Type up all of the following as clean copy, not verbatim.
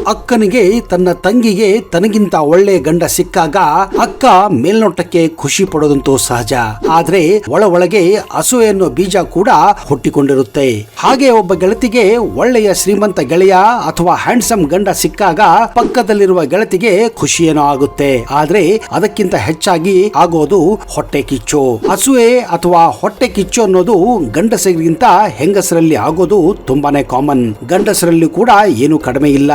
ಅಕ್ಕನಿಗೆ ತನ್ನ ತಂಗಿಗೆ ತನಗಿಂತ ಒಳ್ಳೆ ಗಂಡ ಸಿಕ್ಕಾಗ ಅಕ್ಕ ಮೇಲ್ನೋಟಕ್ಕೆ ಖುಷಿ ಪಡೋದಂತೂ ಸಹಜ. ಆದ್ರೆ ಒಳಗೆ ಅಸೂಯೆ ಅನ್ನೋ ಬೀಜ ಕೂಡ ಹುಟ್ಟಿಕೊಂಡಿರುತ್ತೆ. ಹಾಗೆ ಒಬ್ಬ ಗೆಳತಿಗೆ ಒಳ್ಳೆಯ ಶ್ರೀಮಂತ ಗೆಳೆಯ ಅಥವಾ ಹ್ಯಾಂಡ್ಸಮ್ ಗಂಡ ಸಿಕ್ಕಾಗ ಪಕ್ಕದಲ್ಲಿರುವ ಗೆಳತಿಗೆ ಖುಷಿ ಏನೋ ಆಗುತ್ತೆ. ಆದ್ರೆ ಅದಕ್ಕಿಂತ ಹೆಚ್ಚಾಗಿ ಆಗೋದು ಹೊಟ್ಟೆ ಕಿಚ್ಚು. ಅಸೂಯೆ ಅಥವಾ ಹೊಟ್ಟೆ ಕಿಚ್ಚು ಅನ್ನೋದು ಗಂಡಸರಿಗಿಂತ ಹೆಂಗಸರಲ್ಲಿ ಆಗೋದು ತುಂಬಾನೇ ಕಾಮನ್. ಗಂಡಸರಲ್ಲಿ ಕೂಡ ಏನು ಕಡಿಮೆ ಇಲ್ಲ.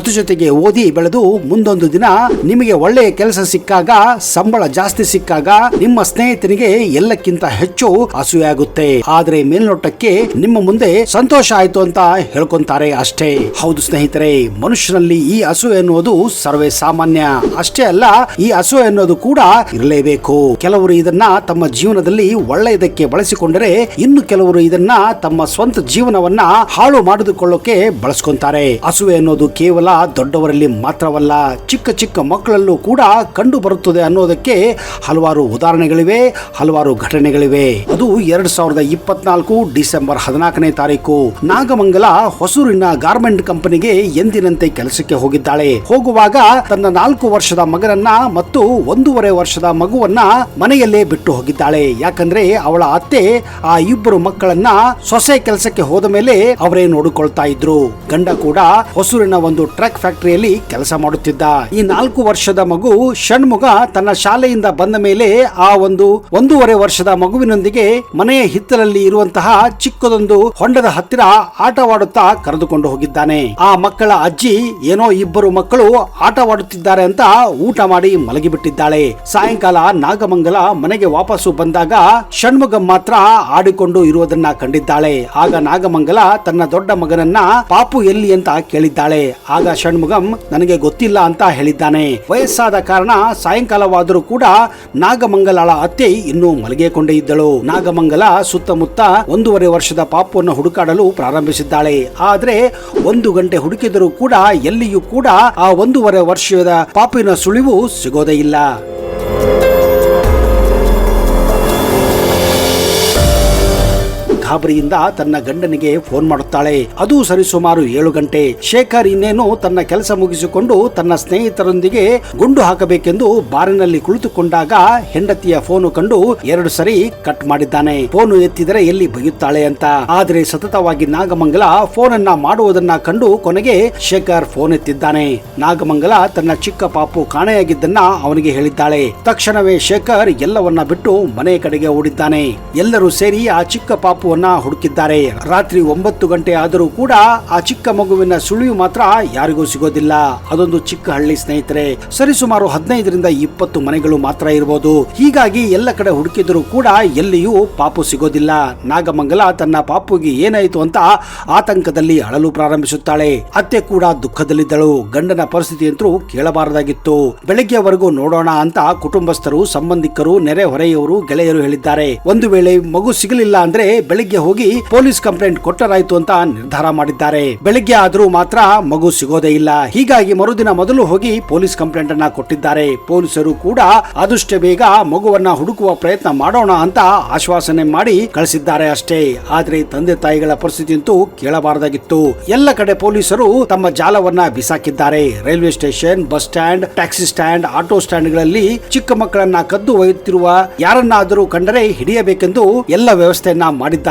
ಜೊತೆಗೆ ಓದಿ ಬೆಳೆದು ಮುಂದೊಂದು ದಿನ ನಿಮಗೆ ಒಳ್ಳೆಯ ಕೆಲಸ ಸಿಕ್ಕಾಗ, ಸಂಬಳ ಜಾಸ್ತಿ ಸಿಕ್ಕಾಗ ನಿಮ್ಮ ಸ್ನೇಹಿತನಿಗೆ ಎಲ್ಲಕ್ಕಿಂತ ಹೆಚ್ಚು ಅಸೂಯೆ ಆಗುತ್ತೆ. ಆದ್ರೆ ಮೇಲ್ನೋಟಕ್ಕೆ ನಿಮ್ಮ ಮುಂದೆ ಸಂತೋಷ ಆಯ್ತು ಅಂತ ಹೇಳ್ಕೊಂತಾರೆ ಅಷ್ಟೇ. ಹೌದು ಸ್ನೇಹಿತರೆ, ಮನುಷ್ಯನಲ್ಲಿ ಈ ಅಸೂಯೆ ಅನ್ನೋದು ಸರ್ವೇ ಸಾಮಾನ್ಯ. ಅಷ್ಟೇ ಅಲ್ಲ, ಈ ಅಸೂಯೆ ಅನ್ನೋದು ಕೂಡ ಇರಲೇಬೇಕು. ಕೆಲವರು ಇದನ್ನ ತಮ್ಮ ಜೀವನದಲ್ಲಿ ಒಳ್ಳೆಯದಕ್ಕೆ ಬಳಸಿಕೊಂಡರೆ, ಇನ್ನು ಕೆಲವರು ಇದನ್ನ ತಮ್ಮ ಸ್ವಂತ ಜೀವನವನ್ನ ಹಾಳು ಮಾಡಿಕೊಳ್ಳೋಕೆ ಬಳಸ್ಕೊಂತಾರೆ. ಅಸೂಯೆ ಅನ್ನೋದು ಕೇವಲ ದೊಡ್ಡವರಲ್ಲಿ ಮಾತ್ರವಲ್ಲ, ಚಿಕ್ಕ ಮಕ್ಕಳಲ್ಲೂ ಕೂಡ ಕಂಡು ಬರುತ್ತದೆ ಅನ್ನೋದಕ್ಕೆ ಹಲವಾರು ಉದಾಹರಣೆಗಳಿವೆ, ಹಲವಾರು ಘಟನೆಗಳಿವೆ. ಅದು 2024 ಡಿಸೆಂಬರ್ 14ನೇ ತಾರೀಕು ನಾಗಮಂಗಲ ಹೊಸೂರಿನ ಗಾರ್ಮೆಂಟ್ ಕಂಪನಿಗೆ ಎಂದಿನಂತೆ ಕೆಲಸಕ್ಕೆ ಹೋಗಿದ್ದಾಳೆ. ಹೋಗುವಾಗ ತನ್ನ 4 ವರ್ಷದ ಮಗನನ್ನ ಮತ್ತು 1.5 ವರ್ಷದ ಮಗುವನ್ನ ಮನೆಯಲ್ಲೇ ಬಿಟ್ಟು ಹೋಗಿದ್ದಾಳೆ. ಯಾಕಂದ್ರೆ ಅವಳ ಅತ್ತೆ ಆ ಇಬ್ಬರು ಮಕ್ಕಳನ್ನ ಸೊಸೆ ಕೆಲಸಕ್ಕೆ ಹೋದ ಮೇಲೆ ಅವರೇ ನೋಡಿಕೊಳ್ತಾ ಇದ್ರು. ಗಂಡ ಕೂಡ ಹೊಸೂರಿನ ಒಂದು ಟ್ರಕ್ ಫ್ಯಾಕ್ಟರಿಯಲ್ಲಿ ಕೆಲಸ ಮಾಡುತ್ತಿದ್ದ. ಈ 4 ವರ್ಷದ ಮಗು ಷಣ್ಮುಗ ತನ್ನ ಶಾಲೆಯಿಂದ ಬಂದ ಮೇಲೆ ಆ 1.5 ವರ್ಷದ ಮಗುವಿನೊಂದಿಗೆ ಮನೆಯ ಹಿತ್ತಲಲ್ಲಿ ಇರುವಂತಹ ಚಿಕ್ಕದೊಂದು ಹೊಂಡದ ಹತ್ತಿರ ಆಟವಾಡುತ್ತಾ ಕರೆದುಕೊಂಡು ಹೋಗಿದ್ದಾನೆ. ಆ ಮಕ್ಕಳ ಅಜ್ಜಿ ಏನೋ ಇಬ್ಬರು ಮಕ್ಕಳು ಆಟವಾಡುತ್ತಿದ್ದಾರೆ ಅಂತ ಊಟ ಮಾಡಿ ಮಲಗಿಬಿಟ್ಟಿದ್ದಾಳೆ. ಸಾಯಂಕಾಲ ನಾಗಮಂಗಲ ಮನೆಗೆ ವಾಪಸ್ಸು ಬಂದಾಗ ಷಣ್ಮುಗ ಮಾತ್ರ ಆಡಿಕೊಂಡು ಇರುವುದನ್ನ ಕಂಡಿದ್ದಾಳೆ. ಆಗ ನಾಗಮಂಗಲ ತನ್ನ ದೊಡ್ಡ ಮಗನನ್ನ ಪಾಪು ಎಲ್ಲಿ ಅಂತ ಕೇಳಿದ್ದಾಳೆ. ಆಗ ಷಣ್ಮುಗಂ ನನಗೆ ಗೊತ್ತಿಲ್ಲ ಅಂತ ಹೇಳಿದ್ದಾನೆ. ವಯಸ್ಸಾದ ಕಾರಣ ಸಾಯಂಕಾಲವಾದರೂ ಕೂಡ ನಾಗಮಂಗಲಳ ಅತ್ತೆ ಇನ್ನೂ ಮಲಗಿಕೊಂಡೇ ಇದ್ದಳು. ನಾಗಮಂಗಲ ಸುತ್ತಮುತ್ತ 1.5 ವರ್ಷದ ಪಾಪುವನ್ನು ಹುಡುಕಾಡಲು ಪ್ರಾರಂಭಿಸಿದ್ದಾಳೆ. ಆದ್ರೆ 1 ಗಂಟೆ ಹುಡುಕಿದರೂ ಕೂಡ ಎಲ್ಲಿಯೂ ಕೂಡ ಆ 1.5 ವರ್ಷದ ಪಾಪಿನ ಸುಳಿವು ಸಿಗೋದೇ ಇಲ್ಲ. ಗಾಬರಿಯಿಂದ ತನ್ನ ಗಂಡನಿಗೆ ಫೋನ್ ಮಾಡುತ್ತಾಳೆ. ಅದು ಸರಿಸುಮಾರು 7 ಗಂಟೆ. ಶೇಖರ್ ಇನ್ನೇನು ತನ್ನ ಕೆಲಸ ಮುಗಿಸಿಕೊಂಡು ತನ್ನ ಸ್ನೇಹಿತರೊಂದಿಗೆ ಗುಂಡು ಹಾಕಬೇಕೆಂದು ಬಾರಿನಲ್ಲಿ ಕುಳಿತುಕೊಂಡಾಗ ಹೆಂಡತಿಯ ಫೋನು ಕಂಡು 2 ಸರಿ ಕಟ್ ಮಾಡಿದ್ದಾನೆ. ಫೋನು ಎತ್ತಿದರೆ ಎಲ್ಲಿ ಬೈಯುತ್ತಾಳೆ ಅಂತ. ಆದ್ರೆ ಸತತವಾಗಿ ನಾಗಮಂಗಲ ಫೋನ್ ಅನ್ನ ಮಾಡುವುದನ್ನ ಕಂಡು ಕೊನೆಗೆ ಶೇಖರ್ ಫೋನ್ ಎತ್ತಿದ್ದಾನೆ. ನಾಗಮಂಗಲ ತನ್ನ ಚಿಕ್ಕ ಪಾಪು ಕಾಣೆಯಾಗಿದ್ದನ್ನ ಅವನಿಗೆ ಹೇಳಿದ್ದಾಳೆ. ತಕ್ಷಣವೇ ಶೇಖರ್ ಎಲ್ಲವನ್ನ ಬಿಟ್ಟು ಮನೆ ಕಡೆಗೆ ಓಡಿದ್ದಾನೆ. ಎಲ್ಲರೂ ಸೇರಿ ಆ ಚಿಕ್ಕ ಪಾಪು ಹುಡುಕಿದ್ದಾರೆ. ರಾತ್ರಿ 9 ಗಂಟೆ ಆದರೂ ಕೂಡ ಆ ಚಿಕ್ಕ ಮಗುವಿನ ಸುಳಿವು ಮಾತ್ರ ಯಾರಿಗೂ ಸಿಗೋದಿಲ್ಲ. ಅದೊಂದು ಚಿಕ್ಕ ಹಳ್ಳಿ ಸ್ನೇಹಿತರೆ. ಸರಿಸುಮಾರು 15ರಿಂದ 20 ಮನೆಗಳು ಮಾತ್ರ ಇರಬಹುದು. ಹೀಗಾಗಿ ಎಲ್ಲ ಕಡೆ ಹುಡುಕಿದರೂ ಕೂಡ ಎಲ್ಲಿಯೂ ಪಾಪು ಸಿಗೋದಿಲ್ಲ. ನಾಗಮಂಗಲ ತನ್ನ ಪಾಪುಗೆ ಏನಾಯಿತು ಅಂತ ಆತಂಕದಲ್ಲಿ ಅಳಲು ಪ್ರಾರಂಭಿಸುತ್ತಾಳೆ. ಅತ್ತೆ ಕೂಡ ದುಃಖದಲ್ಲಿದ್ದಳು. ಗಂಡನ ಪರಿಸ್ಥಿತಿ ಅಂತೂ ಕೇಳಬಾರದಾಗಿತ್ತು. ಬೆಳಗ್ಗೆವರೆಗೂ ನೋಡೋಣ ಅಂತ ಕುಟುಂಬಸ್ಥರು, ಸಂಬಂಧಿಕರು, ನೆರೆ ಹೊರೆಯವರು, ಗೆಳೆಯರು ಹೇಳಿದ್ದಾರೆ. ಒಂದು ವೇಳೆ ಮಗು ಸಿಗಲಿಲ್ಲ ಅಂದ್ರೆ ಬೆಳಿಗ್ಗೆ ಹೋಗಿ ಪೊಲೀಸ್ ಕಂಪ್ಲೇಂಟ್ ಕೊಟ್ಟರಾಯ್ತು ಅಂತ ನಿರ್ಧಾರ ಮಾಡಿದ್ದಾರೆ. ಬೆಳಿಗ್ಗೆ ಆದ್ರೂ ಮಾತ್ರ ಮಗು ಸಿಗೋದೇ ಇಲ್ಲ. ಹೀಗಾಗಿ ಮರುದಿನ ಮೊದಲು ಹೋಗಿ ಪೊಲೀಸ್ ಕಂಪ್ಲೇಂಟ್ ಅನ್ನ ಕೊಟ್ಟಿದ್ದಾರೆ. ಪೊಲೀಸರು ಕೂಡ ಆದಷ್ಟು ಬೇಗ ಮಗುವನ್ನ ಹುಡುಕುವ ಪ್ರಯತ್ನ ಮಾಡೋಣ ಅಂತ ಆಶ್ವಾಸನೆ ಮಾಡಿ ಕಳಿಸಿದ್ದಾರೆ ಅಷ್ಟೇ. ಆದ್ರೆ ತಂದೆ ತಾಯಿಗಳ ಪರಿಸ್ಥಿತಿ ಅಂತೂ ಕೇಳಬಾರದಾಗಿತ್ತು. ಎಲ್ಲ ಕಡೆ ಪೊಲೀಸರು ತಮ್ಮ ಜಾಲವನ್ನ ಬಿಸಾಕಿದ್ದಾರೆ. Railway station, bus stand, taxi stand, auto stand ಗಳಲ್ಲಿ ಚಿಕ್ಕ ಮಕ್ಕಳನ್ನ ಕದ್ದು ಒಯ್ಯುತ್ತಿರುವ ಯಾರನ್ನಾದರೂ ಕಂಡರೆ ಹಿಡಿಯಬೇಕೆಂದು ಎಲ್ಲ ವ್ಯವಸ್ಥೆಯನ್ನ ಮಾಡಿದ್ದಾರೆ.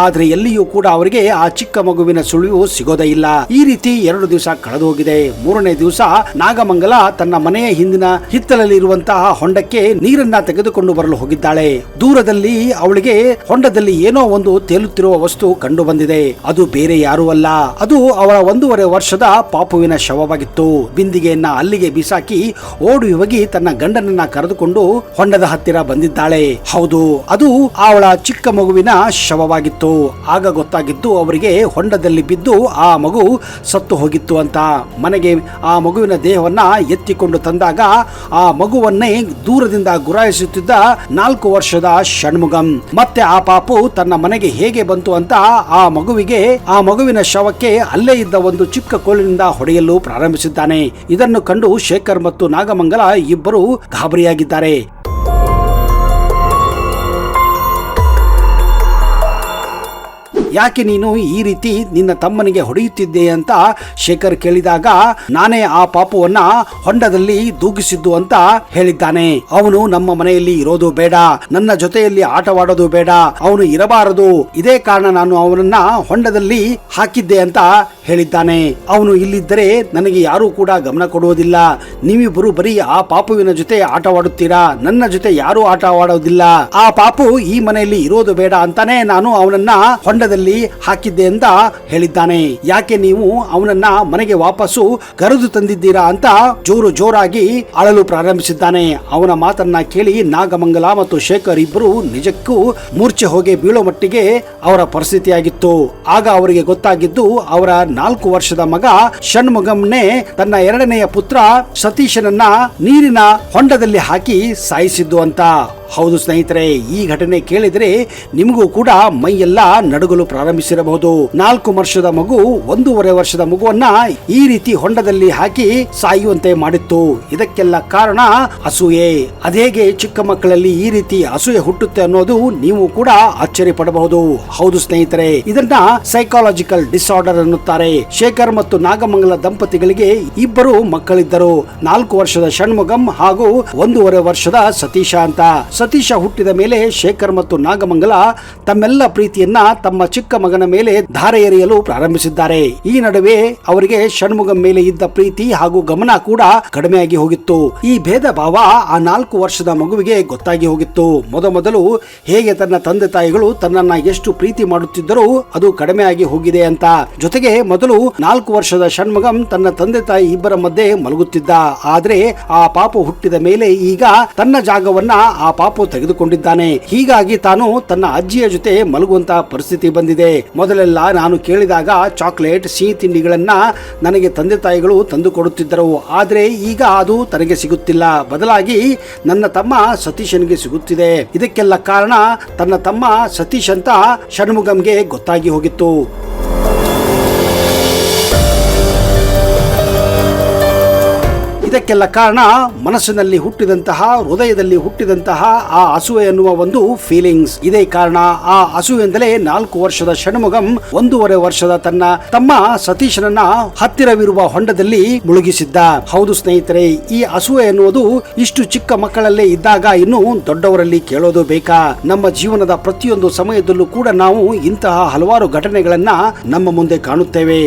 ಆದ್ರೆ ಎಲ್ಲಿಯೂ ಕೂಡ ಅವರಿಗೆ ಆ ಚಿಕ್ಕ ಮಗುವಿನ ಸುಳಿವು ಸಿಗೋದೇ ಇಲ್ಲ. ಈ ರೀತಿ 2 ದಿವಸ ಕಳೆದು ಹೋಗಿದೆ. 3ನೇ ದಿವಸ ನಾಗಮಂಗಲ ತನ್ನ ಮನೆಯ ಹಿಂದಿನ ಹಿತ್ತಲಲ್ಲಿ ಇರುವಂತಹ ಹೊಂಡಕ್ಕೆ ನೀರನ್ನ ತೆಗೆದುಕೊಂಡು ಬರಲು ಹೋಗಿದ್ದಾಳೆ. ದೂರದಲ್ಲಿ ಅವಳಿಗೆ ಹೊಂಡದಲ್ಲಿ ಏನೋ ಒಂದು ತೇಲುತ್ತಿರುವ ವಸ್ತು ಕಂಡು ಬಂದಿದೆ. ಅದು ಬೇರೆ ಯಾರೂ ಅಲ್ಲ, ಅದು ಅವಳ 1.5 ವರ್ಷದ ಪಾಪುವಿನ ಶವವಾಗಿತ್ತು. ಬಿಂದಿಗೆಯನ್ನ ಅಲ್ಲಿಗೆ ಬಿಸಾಕಿ ಓಡಿ ಹೋಗಿ ತನ್ನ ಗಂಡನನ್ನ ಕರೆದುಕೊಂಡು ಹೊಂಡದ ಹತ್ತಿರ ಬಂದಿದ್ದಾಳೆ. ಹೌದು, ಅದು ಅವಳ ಚಿಕ್ಕ ಮಗುವಿನ ಶವವಾಗಿತ್ತು. ಆಗ ಗೊತ್ತಾಗಿದ್ದು ಅವರಿಗೆ ಹೊಂಡದಲ್ಲಿ ಬಿದ್ದು ಆ ಮಗು ಸತ್ತು ಹೋಗಿತ್ತು ಅಂತ. ಮನೆಗೆ ಆ ಮಗುವಿನ ದೇಹವನ್ನ ಎತ್ತಿಕೊಂಡು ತಂದಾಗ ಆ ಮಗುವನ್ನೇ ದೂರದಿಂದ ಗುರಾಯಿಸುತ್ತಿದ್ದ 4 ವರ್ಷದ ಷಣ್ಮುಗಂ. ಮತ್ತೆ ಆ ಪಾಪು ತನ್ನ ಮನೆಗೆ ಹೇಗೆ ಬಂತು ಅಂತ ಆ ಮಗುವಿನ ಶವಕ್ಕೆ ಅಲ್ಲೇ ಇದ್ದ ಒಂದು ಚಿಕ್ಕ ಕೋಲಿನಿಂದ ಹೊಡೆಯಲು ಪ್ರಾರಂಭಿಸಿದ್ದಾನೆ. ಇದನ್ನು ಕಂಡು ಶೇಖರ್ ಮತ್ತು ನಾಗಮಂಗಲ ಇಬ್ಬರು ಗಾಬರಿಯಾಗಿದ್ದಾರೆ. ಯಾಕೆ ನೀನು ಈ ರೀತಿ ನಿನ್ನ ತಮ್ಮನಿಗೆ ಹೊಡೆಯುತ್ತಿದ್ದೆ ಅಂತ ಶೇಖರ್ ಕೇಳಿದಾಗ, ನಾನೇ ಆ ಪಾಪುವನ್ನ ಹೊಂಡದಲ್ಲಿ ದೂಗಿಸಿದ್ದು ಅಂತ ಹೇಳಿದ್ದಾನೆ. ಅವನು ನಮ್ಮ ಮನೆಯಲ್ಲಿ ಇರೋದು ಬೇಡ, ನನ್ನ ಜೊತೆಯಲ್ಲಿ ಆಟವಾಡೋದು ಬೇಡ, ಅವನು ಇರಬಾರದು. ಇದೇ ಕಾರಣ ನಾನು ಅವನನ್ನ ಹೊಂಡದಲ್ಲಿ ಹಾಕಿದ್ದೆ ಅಂತ ಹೇಳಿದ್ದಾನೆ. ಅವನು ಇಲ್ಲಿದ್ದರೆ ನನಗೆ ಯಾರೂ ಕೂಡ ಗಮನ ಕೊಡುವುದಿಲ್ಲ. ನೀವಿಬ್ಬರು ಬರೀ ಆ ಪಾಪುವಿನ ಜೊತೆ ಆಟವಾಡುತ್ತೀರಾ, ನನ್ನ ಜೊತೆ ಯಾರೂ ಆಟವಾಡೋದಿಲ್ಲ. ಆ ಪಾಪು ಈ ಮನೆಯಲ್ಲಿ ಇರೋದು ಬೇಡ ಅಂತಾನೆ ನಾನು ಅವನನ್ನ ಹೊಂಡದಲ್ಲಿ ಹಾಕಿದ್ದೆ ಅಂತ ಹೇಳಿದ್ದಾನೆ. ಯಾಕೆ ನೀವು ಅವನನ್ನ ಮನೆಗೆ ವಾಪಸ್ಸು ಕರೆದು ತಂದಿದ್ದೀರಾ ಅಂತ ಜೋರಾಗಿ ಅಳಲು ಪ್ರಾರಂಭಿಸಿದ್ದಾನೆ. ಅವನ ಮಾತನ್ನ ಕೇಳಿ ನಾಗಮಂಗಲ ಮತ್ತು ಶೇಖರ್ ಇಬ್ಬರು ನಿಜಕ್ಕೂ ಮೂರ್ಛೆ ಹೋಗಿ ಬೀಳೋ ಮಟ್ಟಿಗೆ ಅವರ ಪರಿಸ್ಥಿತಿಯಾಗಿತ್ತು. ಆಗ ಅವರಿಗೆ ಗೊತ್ತಾಗಿದ್ದು, ಅವರ 4 ವರ್ಷದ ಮಗ ಷಣ್ಮುಗಂನೇ ತನ್ನ 2ನೆಯ ಪುತ್ರ ಸತೀಶನನ್ನ ನೀರಿನ ಹೊಂಡದಲ್ಲಿ ಹಾಕಿ ಸಾಯಿಸಿದ್ದು ಅಂತ. ಹೌದು ಸ್ನೇಹಿತರೆ, ಈ ಘಟನೆ ಕೇಳಿದ್ರೆ ನಿಮಗೂ ಕೂಡ ಮೈಯೆಲ್ಲ ನಡುಗಲು ಪ್ರಾರಂಭಿಸಿರಬಹುದು. 4 ವರ್ಷದ ಮಗು 1.5 ವರ್ಷದ ಮಗುವನ್ನ ಈ ರೀತಿ ಹೊಂಡದಲ್ಲಿ ಹಾಕಿ ಸಾಯುವಂತೆ ಮಾಡಿತ್ತು. ಇದಕ್ಕೆಲ್ಲ ಕಾರಣ ಅಸೂಯೆ. ಅದೇಗೆ ಚಿಕ್ಕ ಮಕ್ಕಳಲ್ಲಿ ಈ ರೀತಿ ಅಸೂಯೆ ಹುಟ್ಟುತ್ತೆ ಅನ್ನೋದು ನೀವು ಕೂಡ ಆಶ್ಚರ್ಯ ಪಡಬಹುದು. ಹೌದು ಸ್ನೇಹಿತರೆ, ಇದನ್ನ ಸೈಕಾಲಜಿಕಲ್ ಡಿಸಾರ್ಡರ್ ಅನ್ನುತ್ತಾರೆ. ಶೇಖರ್ ಮತ್ತು ನಾಗಮಂಗಲ ದಂಪತಿಗಳಿಗೆ 2 ಮಕ್ಕಳಿದ್ದರು. 4 ವರ್ಷದ ಷಣ್ಮುಗಂ ಹಾಗೂ 1.5 ವರ್ಷದ ಸತೀಶ ಅಂತ. ಸತೀಶ ಹುಟ್ಟಿದ ಮೇಲೆ ಶೇಖರ್ ಮತ್ತು ನಾಗಮಂಗಲ ತಮ್ಮೆಲ್ಲ ಪ್ರೀತಿಯನ್ನ ತಮ್ಮ ಚಿಕ್ಕ ಮಗನ ಮೇಲೆ ಧಾರೆ ಎರೆಯಲು ಪ್ರಾರಂಭಿಸಿದ್ದಾರೆ. ಈ ನಡುವೆ ಅವರಿಗೆ ಷಣ್ಮುಗಂ ಮೇಲೆ ಇದ್ದ ಪ್ರೀತಿ ಹಾಗೂ ಗಮನ ಕೂಡ ಕಡಿಮೆಯಾಗಿ ಹೋಗಿತ್ತು. ಈ ಭೇದ ಭಾವ ಆ 4 ವರ್ಷದ ಮಗುವಿಗೆ ಗೊತ್ತಾಗಿ ಹೋಗಿತ್ತು. ಮೊದಲು ಹೇಗೆ ತನ್ನ ತಂದೆ ತಾಯಿಗಳು ತನ್ನನ್ನ ಎಷ್ಟು ಪ್ರೀತಿ ಮಾಡುತ್ತಿದ್ದರೂ ಅದು ಕಡಿಮೆಯಾಗಿ ಹೋಗಿದೆ ಅಂತ. ಜೊತೆಗೆ ಮೊದಲು 4 ವರ್ಷದ ಷಣ್ಮುಗಂ ತನ್ನ ತಂದೆ ತಾಯಿ ಇಬ್ಬರ ಮಧ್ಯೆ ಮಲಗುತ್ತಿದ್ದ. ಆದ್ರೆ ಆ ಪಾಪು ಹುಟ್ಟಿದ ಮೇಲೆ ಈಗ ತನ್ನ ಜಾಗವನ್ನ ಆ ಪಾಪು ತೆಗೆದುಕೊಂಡಿದ್ದಾನೆ. ಹೀಗಾಗಿ ತಾನು ತನ್ನ ಅಜ್ಜಿಯ ಜೊತೆ ಮಲಗುವಂತಹ ಪರಿಸ್ಥಿತಿ ಬಂದಿದೆ. ಮೊದಲೆಲ್ಲ ನಾನು ಕೇಳಿದಾಗ ಚಾಕ್ಲೇಟ್, ಸಿಹಿ ತಿಂಡಿಗಳನ್ನ ನನಗೆ ತಂದೆ ತಾಯಿಗಳು ತಂದು ಕೊಡುತ್ತಿದ್ದರು. ಆದ್ರೆ ಈಗ ಅದು ತನಗೆ ಸಿಗುತ್ತಿಲ್ಲ. ಬದಲಾಗಿ ನನ್ನ ತಮ್ಮ ಸತೀಶನಿಗೆ ಸಿಗುತ್ತಿದೆ. ಇದಕ್ಕೆಲ್ಲ ಕಾರಣ ತನ್ನ ತಮ್ಮ ಸತೀಶ್ ಅಂತ ಷಣ್ಮುಗಂಗೆ ಗೊತ್ತಾಗಿ ಹೋಗಿತ್ತು. ಇದಕ್ಕೆಲ್ಲ ಕಾರಣ ಮನಸ್ಸಿನಲ್ಲಿ ಹುಟ್ಟಿದಂತಹ, ಹೃದಯದಲ್ಲಿ ಹುಟ್ಟಿದಂತಹ ಆ ಅಸೂಯೆ ಎನ್ನುವ ಒಂದು ಫೀಲಿಂಗ್ಸ್. ಇದೇ ಕಾರಣ ಆ ಅಸೂಯೆಂದಲೇ 4 ವರ್ಷದ ಷಣ್ಮುಗಂ 1.5 ವರ್ಷದ ತನ್ನ ತಮ್ಮ ಸತೀಶನನ್ನ ಹತ್ತಿರವಿರುವ ಹೊಂಡದಲ್ಲಿ ಮುಳುಗಿಸಿದ್ದ. ಹೌದು ಸ್ನೇಹಿತರೆ, ಈ ಅಸೂಯೆ ಎನ್ನುವುದು ಇಷ್ಟು ಚಿಕ್ಕ ಮಕ್ಕಳಲ್ಲೇ ಇದ್ದಾಗ ಇನ್ನು ದೊಡ್ಡವರಲ್ಲಿ ಕೇಳೋದು ಬೇಕಾ? ನಮ್ಮ ಜೀವನದ ಪ್ರತಿಯೊಂದು ಸಮಯದಲ್ಲೂ ಕೂಡ ನಾವು ಇಂತಹ ಹಲವಾರು ಘಟನೆಗಳನ್ನ ನಮ್ಮ ಮುಂದೆ ಕಾಣುತ್ತೇವೆ.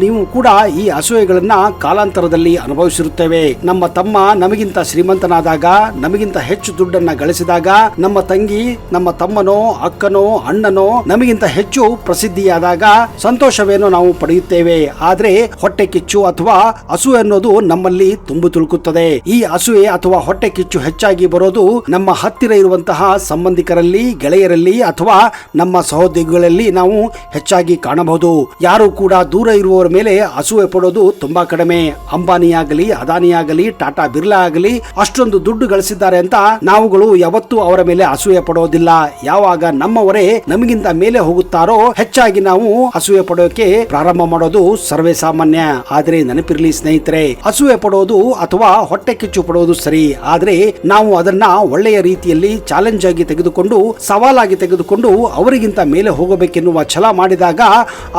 ನೀವು ಕೂಡ ಈ ಅಸೂಯೆಗಳನ್ನ ಕಾಲಾಂತರದಲ್ಲಿ ಅನುಭವಿಸಿರುತ್ತೇವೆ. ನಮ್ಮ ತಮ್ಮ ನಮಗಿಂತ ಶ್ರೀಮಂತನಾದಾಗ, ನಮಗಿಂತ ಹೆಚ್ಚು ದುಡ್ಡನ್ನ ಗಳಿಸಿದಾಗ, ನಮ್ಮ ತಂಗಿ, ನಮ್ಮ ತಮ್ಮನೋ, ಅಕ್ಕನೋ, ಅಣ್ಣನೋ ನಮಗಿಂತ ಹೆಚ್ಚು ಪ್ರಸಿದ್ಧಿಯಾದಾಗ ಸಂತೋಷವೇನೋ ನಾವು ಪಡೆಯುತ್ತೇವೆ. ಆದ್ರೆ ಹೊಟ್ಟೆ ಕಿಚ್ಚು ಅಥವಾ ಅಸೂಯೆ ಅನ್ನೋದು ನಮ್ಮಲ್ಲಿ ತುಂಬು ತುಳುಕುತ್ತದೆ. ಈ ಅಸೂಯೆ ಅಥವಾ ಹೊಟ್ಟೆ ಕಿಚ್ಚು ಹೆಚ್ಚಾಗಿ ಬರೋದು ನಮ್ಮ ಹತ್ತಿರ ಇರುವಂತಹ ಸಂಬಂಧಿಕರಲ್ಲಿ, ಗೆಳೆಯರಲ್ಲಿ ಅಥವಾ ನಮ್ಮ ಸಹೋದ್ಯೋಗಿಗಳಲ್ಲಿ ನಾವು ಹೆಚ್ಚಾಗಿ ಕಾಣಬಹುದು. ಯಾರು ಕೂಡ ದೂರ ಇರುವವರ ಮೇಲೆ ಅಸೂಯೆ ಪಡೋದು ತುಂಬಾ ಕಡಿಮೆ. ಅಂಬಾನಿಯಾಗಲಿ, ಅದಾನಿಯಾಗಲಿ, ಟಾಟಾ ಬಿರ್ಲಾ ಆಗಲಿ ಅಷ್ಟೊಂದು ದುಡ್ಡು ಗಳಿಸಿದ್ದಾರೆ ಅಂತ ನಾವುಗಳು ಯಾವತ್ತೂ ಅವರ ಮೇಲೆ ಅಸೂಯೆ ಪಡೋದಿಲ್ಲ. ಯಾವಾಗ ನಮ್ಮವರೇ ನಮಗಿಂತ ಮೇಲೆ ಹೋಗುತ್ತಾರೋ ಹೆಚ್ಚಾಗಿ ನಾವು ಅಸೂಯೆ ಪಡೋಕೆ ಪ್ರಾರಂಭ ಮಾಡೋದು ಸರ್ವೇ ಸಾಮಾನ್ಯ. ಆದ್ರೆ ನೆನಪಿರ್ಲಿ ಸ್ನೇಹಿತರೆ, ಅಸೂಯೆ ಪಡೋದು ಅಥವಾ ಹೊಟ್ಟೆ ಕಿಚ್ಚು ಪಡೋದು ಸರಿ. ಆದ್ರೆ ನಾವು ಅದನ್ನ ಒಳ್ಳೆಯ ರೀತಿಯಲ್ಲಿ ಚಾಲೆಂಜ್ ಆಗಿ ತೆಗೆದುಕೊಂಡು, ಸವಾಲಾಗಿ ತೆಗೆದುಕೊಂಡು ಅವರಿಗಿಂತ ಮೇಲೆ ಹೋಗಬೇಕೆನ್ನುವ ಛಲ ಮಾಡಿದಾಗ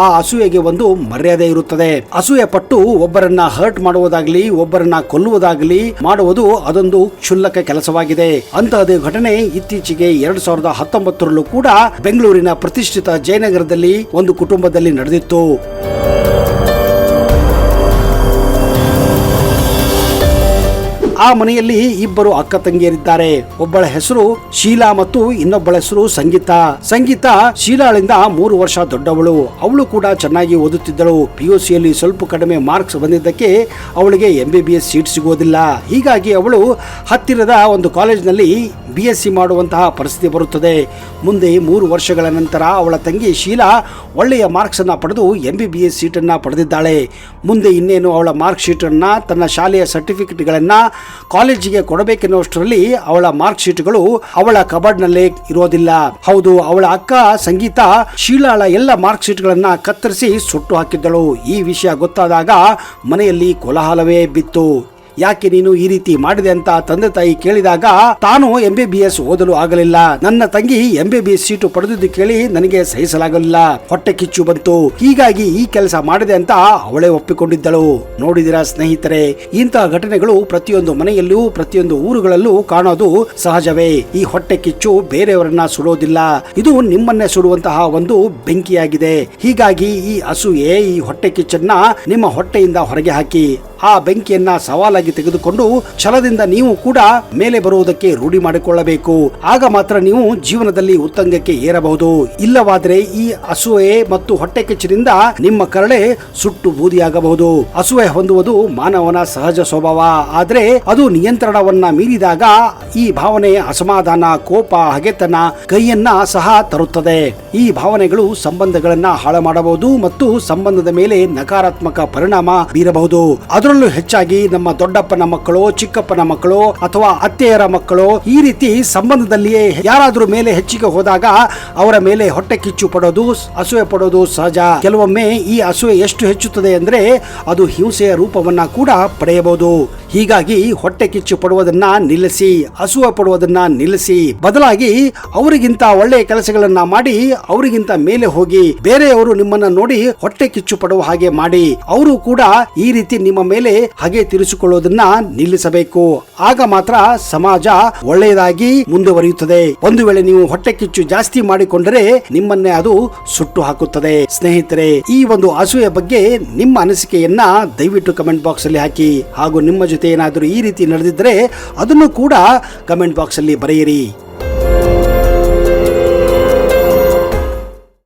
ಆ ಅಸೂಯೆಗೆ ಒಂದು ಮರ್ಯಾದೆ ಇರುತ್ತದೆ. ಅಸೂಯೆ ಪಟ್ಟು ಒಬ್ಬರನ್ನ ಹರ್ಟ್ ಮಾಡುವುದಾಗ್ಲಿ, ಒಬ್ಬರನ್ನ ಕೊಲ್ಲುವುದಾಗಲಿ ಮಾಡುವುದು ಅದೊಂದು ಕ್ಷುಲ್ಲಕ ಕೆಲಸವಾಗಿದೆ. ಅಂತಹದೇ ಘಟನೆ ಇತ್ತೀಚೆಗೆ 2019ರಲ್ಲೂ ಕೂಡ ಬೆಂಗಳೂರಿನ ಪ್ರತಿಷ್ಠಿತ ಜಯನಗರದಲ್ಲಿ ಒಂದು ಕುಟುಂಬದಲ್ಲಿ ನಡೆದಿತ್ತು. ಆ ಮನೆಯಲ್ಲಿ 2 ಅಕ್ಕ ತಂಗಿಯರಿದ್ದಾರೆ. ಒಬ್ಬಳ ಹೆಸರು ಶೀಲಾ ಮತ್ತು ಇನ್ನೊಬ್ಬಳ ಹೆಸರು ಸಂಗೀತ ಶೀಲಾಳಿಂದ 3 ವರ್ಷ ದೊಡ್ಡವಳು. ಅವಳು ಕೂಡ ಚೆನ್ನಾಗಿ ಓದುತ್ತಿದ್ದಳು. PUCಯಲ್ಲಿ ಸ್ವಲ್ಪ ಕಡಿಮೆ ಮಾರ್ಕ್ಸ್ ಬಂದಿದ್ದಕ್ಕೆ ಅವಳಿಗೆ MBBS ಸೀಟ್ ಸಿಗುವುದಿಲ್ಲ. ಹೀಗಾಗಿ ಅವಳು ಹತ್ತಿರದ ಒಂದು ಕಾಲೇಜಿನಲ್ಲಿ BSc ಮಾಡುವಂತಹ ಪರಿಸ್ಥಿತಿ ಬರುತ್ತದೆ. ಮುಂದೆ 3 ವರ್ಷಗಳ ನಂತರ ಅವಳ ತಂಗಿ ಶೀಲಾ ಒಳ್ಳೆಯ ಮಾರ್ಕ್ಸ್ ಅನ್ನ ಪಡೆದು MBBS ಸೀಟನ್ನ ಪಡೆದಿದ್ದಾಳೆ. ಮುಂದೆ ಇನ್ನೇನು ಅವಳ ಮಾರ್ಕ್ ಶೀಟ್ ಅನ್ನ, ತನ್ನ ಶಾಲೆಯ ಸರ್ಟಿಫಿಕೇಟ್ಗಳನ್ನ ಕಾಲೇಜಿಗೆ ಕೊಡಬೇಕೆನ್ನುವಷ್ಟರಲ್ಲಿ ಅವಳ ಮಾರ್ಕ್ ಶೀಟ್ಗಳು ಅವಳ ಕಬರ್ಡ್ನಲ್ಲೇ ಇರೋದಿಲ್ಲ. ಹೌದು, ಅವಳ ಅಕ್ಕ ಸಂಗೀತ ಶೀಲಾಳ ಎಲ್ಲ ಮಾರ್ಕ್ ಶೀಟ್ಗಳನ್ನ ಕತ್ತರಿಸಿ ಸುಟ್ಟು ಹಾಕಿದ್ದಳು. ಈ ವಿಷಯ ಗೊತ್ತಾದಾಗ ಮನೆಯಲ್ಲಿ ಕೋಲಾಹಲವೇ ಬಿತ್ತು. ಯಾಕೆ ನೀನು ಈ ರೀತಿ ಮಾಡಿದೆ ಅಂತ ತಂದೆ ತಾಯಿ ಕೇಳಿದಾಗ ತಾನು MBBS ಓದಲು ಆಗಲಿಲ್ಲ, ನನ್ನ ತಂಗಿ MBBS ಸೀಟು ಪಡೆದಿದ್ದು ಕೇಳಿ ನನಗೆ ಸಹಿಸಲಾಗಲಿಲ್ಲ, ಹೊಟ್ಟೆ ಕಿಚ್ಚು ಬಂತು, ಹೀಗಾಗಿ ಈ ಕೆಲಸ ಮಾಡಿದೆ ಅಂತ ಅವಳೇ ಒಪ್ಪಿಕೊಂಡಿದ್ದಳು. ನೋಡಿದಿರಾ ಸ್ನೇಹಿತರೆ, ಇಂತಹ ಘಟನೆಗಳು ಪ್ರತಿಯೊಂದು ಮನೆಯಲ್ಲೂ ಪ್ರತಿಯೊಂದು ಊರುಗಳಲ್ಲೂ ಕಾಣೋದು ಸಹಜವೇ. ಈ ಹೊಟ್ಟೆ ಕಿಚ್ಚು ಬೇರೆಯವರನ್ನ ಸುಡೋದಿಲ್ಲ, ಇದು ನಿಮ್ಮನ್ನೇ ಸುಡುವಂತಹ ಒಂದು ಬೆಂಕಿಯಾಗಿದೆ. ಹೀಗಾಗಿ ಈ ಅಸೂಯೆ, ಈ ಹೊಟ್ಟೆ ಕಿಚ್ಚನ್ನ ನಿಮ್ಮ ಹೊಟ್ಟೆಯಿಂದ ಹೊರಗೆ ಹಾಕಿ ಆ ಬೆಂಕಿಯನ್ನ ಸವಾಲಾಗಿ ತೆಗೆದುಕೊಂಡು ಛಲದಿಂದ ನೀವು ಕೂಡ ಮೇಲೆ ಬರುವುದಕ್ಕೆ ರೂಢಿ ಮಾಡಿಕೊಳ್ಳಬೇಕು. ಆಗ ಮಾತ್ರ ನೀವು ಜೀವನದಲ್ಲಿ ಉತ್ತುಂಗಕ್ಕೆ ಏರಬಹುದು. ಇಲ್ಲವಾದರೆ ಈ ಅಸೂಯೆ ಮತ್ತು ಹೊಟ್ಟೆ ಕಿಚ್ಚಿನಿಂದ ನಿಮ್ಮ ಕರಳೆ ಸುಟ್ಟು ಬೂದಿಯಾಗಬಹುದು. ಅಸೂಯೆ ಹೊಂದುವುದು ಮಾನವನ ಸಹಜ ಸ್ವಭಾವ, ಆದರೆ ಅದು ನಿಯಂತ್ರಣವನ್ನ ಮೀರಿದಾಗ ಈ ಭಾವನೆ ಅಸಮಾಧಾನ, ಕೋಪ, ಹಗೆತನ, ಕೈಯನ್ನ ಸಹ ತರುತ್ತದೆ. ಈ ಭಾವನೆಗಳು ಸಂಬಂಧಗಳನ್ನ ಹಾಳು ಮಾಡಬಹುದು ಮತ್ತು ಸಂಬಂಧದ ಮೇಲೆ ನಕಾರಾತ್ಮಕ ಪರಿಣಾಮ ಬೀರಬಹುದು. ಅದರಲ್ಲೂ ಹೆಚ್ಚಾಗಿ ನಮ್ಮ ದೊಡ್ಡಪ್ಪನ ಮಕ್ಕಳು, ಚಿಕ್ಕಪ್ಪನ ಮಕ್ಕಳು ಅಥವಾ ಅತ್ತೆಯರ ಮಕ್ಕಳು ಈ ರೀತಿ ಸಂಬಂಧದಲ್ಲಿಯೇ ಯಾರಾದ್ರೂ ಮೇಲೆ ಹೆಚ್ಚಿಗೆ ಹೋದಾಗ ಅವರ ಮೇಲೆ ಹೊಟ್ಟೆ ಕಿಚ್ಚು ಪಡೋದು, ಅಸೂಯೆ ಪಡೋದು ಸಹಜ. ಕೆಲವೊಮ್ಮೆ ಈ ಅಸೂಯೆ ಎಷ್ಟು ಹೆಚ್ಚುತ್ತದೆ ಅಂದ್ರೆ ಅದು ಹಿಂಸೆಯ ರೂಪವನ್ನ ಕೂಡ ಪಡೆಯಬಹುದು. ಹೀಗಾಗಿ ಹೊಟ್ಟೆ ಕಿಚ್ಚು ಪಡುವುದನ್ನ ನಿಲ್ಲಿಸಿ, ಅಸೂಯೆ ಪಡುವುದನ್ನ ನಿಲ್ಲಿಸಿ, ಬದಲಾಗಿ ಅವರಿಗಿಂತ ಒಳ್ಳೆಯ ಕೆಲಸಗಳನ್ನ ಮಾಡಿ ಅವರಿಗಿಂತ ಮೇಲೆ ಹೋಗಿ ಬೇರೆಯವರು ನಿಮ್ಮನ್ನ ನೋಡಿ ಹೊಟ್ಟೆ ಕಿಚ್ಚು ಪಡುವ ಹಾಗೆ ಮಾಡಿ ಅವರು ಕೂಡ ಈ ರೀತಿ ನಿಮ್ಮ ಮೇಲೆ ಹಾಗೆ ತೀರಿಸಿಕೊಳ್ಳುವುದನ್ನ ನಿಲ್ಲಿಸಬೇಕು. ಆಗ ಮಾತ್ರ ಸಮಾಜ ಒಳ್ಳೆಯದಾಗಿ ಮುಂದುವರಿಯುತ್ತದೆ. ಒಂದು ವೇಳೆ ನೀವು ಹೊಟ್ಟೆ ಕಿಚ್ಚು ಜಾಸ್ತಿ ಮಾಡಿಕೊಂಡರೆ ನಿಮ್ಮನ್ನೇ ಅದು ಸುಟ್ಟು ಹಾಕುತ್ತದೆ. ಸ್ನೇಹಿತರೆ, ಈ ಒಂದು ಅಸೂಯೆ ಬಗ್ಗೆ ನಿಮ್ಮ ಅನಿಸಿಕೆಯನ್ನ ದಯವಿಟ್ಟು ಕಮೆಂಟ್ ಬಾಕ್ಸ್ ಅಲ್ಲಿ ಹಾಕಿ. ಹಾಗೂ ನಿಮ್ಮ ಜೊತೆ ಏನಾದರೂ ಈ ರೀತಿ ನಡೆದಿದ್ದರೆ ಅದನ್ನು ಕೂಡ ಕಮೆಂಟ್ ಬಾಕ್ಸ್ ಅಲ್ಲಿ ಬರೆಯಿರಿ.